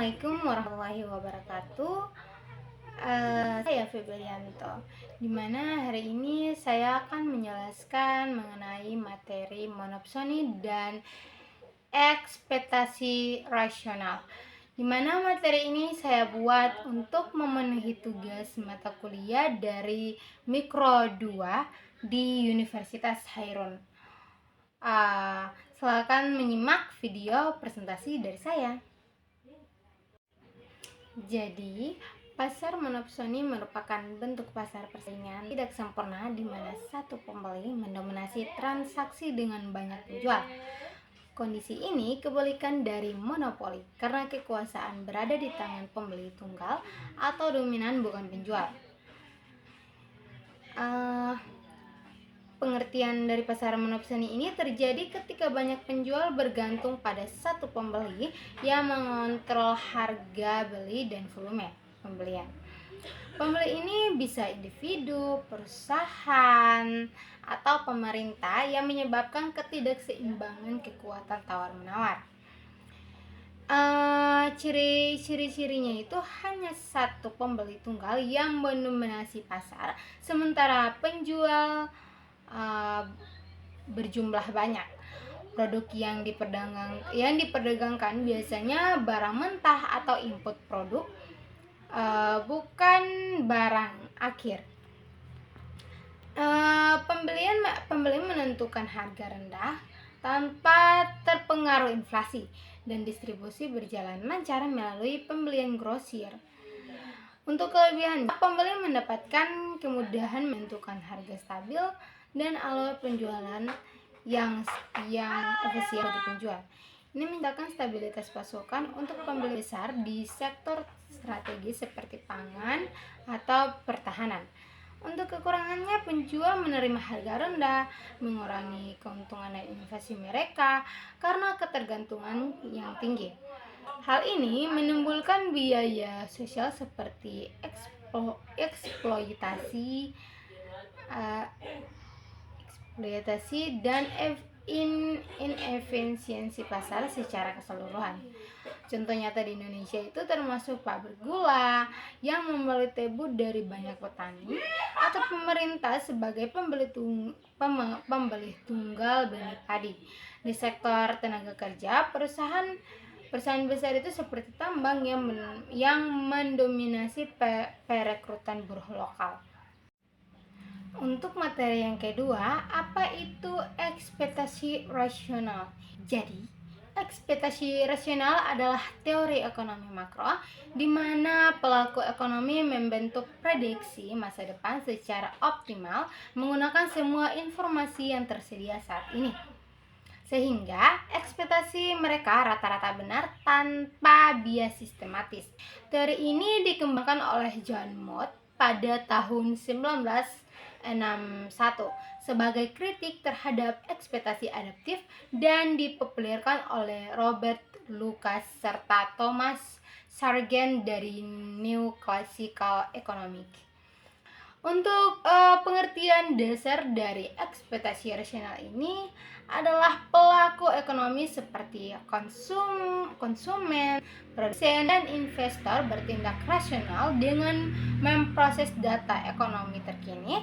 Assalamualaikum warahmatullahi wabarakatuh. Saya Febrianto. Dimana hari ini saya akan menjelaskan mengenai materi monopsoni dan ekspektasi rasional. Dimana materi ini saya buat untuk memenuhi tugas mata kuliah dari Mikro 2 di Universitas Hairun. Silakan menyimak video presentasi dari saya. Jadi, pasar monopsoni merupakan bentuk pasar persaingan tidak sempurna di mana satu pembeli mendominasi transaksi dengan banyak penjual. Kondisi ini kebalikan dari monopoli karena kekuasaan berada di tangan pembeli tunggal atau dominan bukan penjual. Pengertian dari pasar monopsoni ini terjadi ketika banyak penjual bergantung pada satu pembeli yang mengontrol harga beli dan volume pembelian. Pembeli ini bisa individu, perusahaan, atau pemerintah yang menyebabkan ketidakseimbangan kekuatan tawar-menawar. Ciri-cirinya itu hanya satu pembeli tunggal yang mendominasi pasar, sementara penjual berjumlah banyak. Produk yang diperdagangkan biasanya barang mentah atau input produk, bukan barang akhir. Pembeli menentukan harga rendah tanpa terpengaruh inflasi, dan distribusi berjalan lancar melalui pembelian grosir. Untuk kelebihan, pembeli mendapatkan kemudahan menentukan harga stabil dan alur penjualan yang efisien bagi penjual. Ini menciptakan stabilitas pasokan untuk pembeli besar di sektor strategis seperti pangan atau pertahanan. Untuk kekurangannya, penjual menerima harga rendah, mengurangi keuntungan dan investasi mereka karena ketergantungan yang tinggi. Hal ini menimbulkan biaya sosial seperti eksploitasi dan inefisiensi pasar secara keseluruhan. Contoh nyata di Indonesia itu termasuk pabrik gula yang membeli tebu dari banyak petani, atau pemerintah sebagai pembeli tunggal benih padi. Di sektor tenaga kerja, perusahaan besar itu seperti tambang yang mendominasi perekrutan buruh lokal. Untuk materi yang kedua, apa itu ekspektasi rasional? Jadi, ekspektasi rasional adalah teori ekonomi makro di mana pelaku ekonomi membentuk prediksi masa depan secara optimal menggunakan semua informasi yang tersedia saat ini, sehingga ekspektasi mereka rata-rata benar tanpa bias sistematis. Teori ini dikembangkan oleh John Mott pada tahun 1961 sebagai kritik terhadap ekspektasi adaptif dan dipopulerkan oleh Robert Lucas serta Thomas Sargent dari New Classical Economics. Untuk pengertian dasar dari ekspektasi rasional ini adalah pelaku ekonomi seperti konsumen, produsen, dan investor bertindak rasional dengan memproses data ekonomi terkini,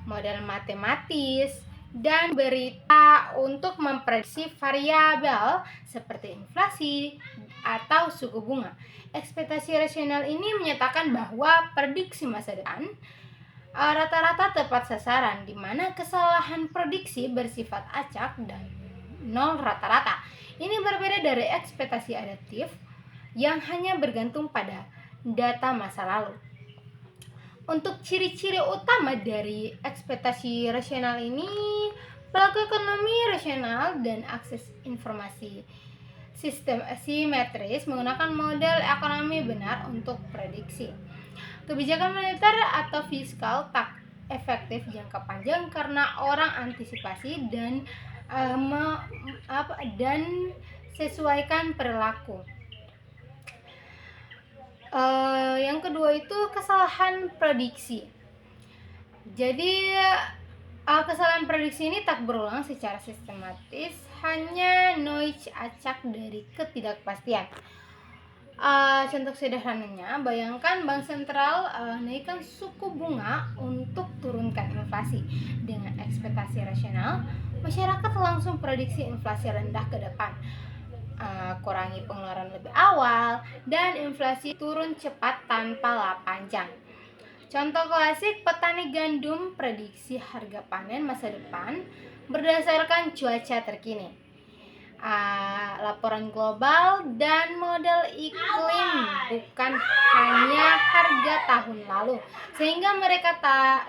model matematis, dan berita untuk memprediksi variabel seperti inflasi atau suku bunga. Ekspektasi rasional ini menyatakan bahwa prediksi masa depan rata-rata tepat sasaran, di mana kesalahan prediksi bersifat acak dan nol rata-rata. Ini berbeda dari ekspektasi adaptif yang hanya bergantung pada data masa lalu. Untuk ciri-ciri utama dari ekspektasi rasional ini, pelaku ekonomi rasional dan akses informasi sistem asimetris menggunakan model ekonomi benar untuk prediksi. Kebijakan moneter atau fiskal tak efektif jangka panjang karena orang antisipasi dan sesuaikan perilaku. Yang kedua itu kesalahan prediksi. Jadi kesalahan prediksi ini tak berulang secara sistematis, hanya noise acak dari ketidakpastian. Contoh sederhananya, bayangkan bank sentral naikkan suku bunga untuk turunkan inflasi. Dengan ekspektasi rasional, masyarakat langsung prediksi inflasi rendah ke depan, kurangi pengeluaran lebih awal, dan inflasi turun cepat tanpa lap panjang. Contoh klasik, petani gandum prediksi harga panen masa depan berdasarkan cuaca terkini, laporan global, dan model iklim, bukan hanya harga tahun lalu, sehingga mereka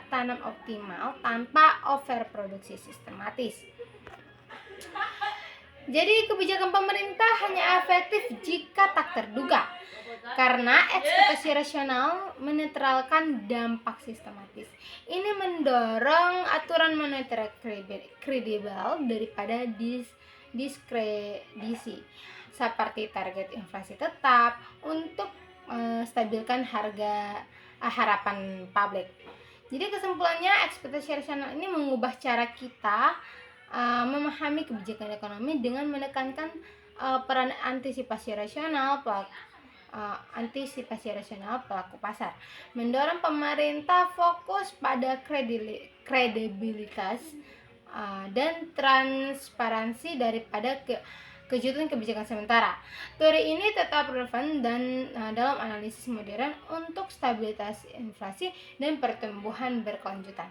tanam optimal tanpa overproduksi sistematis. Jadi kebijakan pemerintah hanya efektif jika tak terduga, karena ekspektasi rasional menetralkan dampak sistematis. Ini mendorong aturan moneter kredibel daripada diskredisi, seperti target inflasi tetap untuk stabilkan harapan publik. Jadi kesimpulannya, ekspektasi rasional ini mengubah cara kita memahami kebijakan ekonomi dengan menekankan peran antisipasi rasional pelaku pasar, mendorong pemerintah fokus pada kredibilitas dan transparansi daripada kejutan kebijakan sementara. Teori ini tetap relevan dan dalam analisis modern untuk stabilitas inflasi dan pertumbuhan berkelanjutan.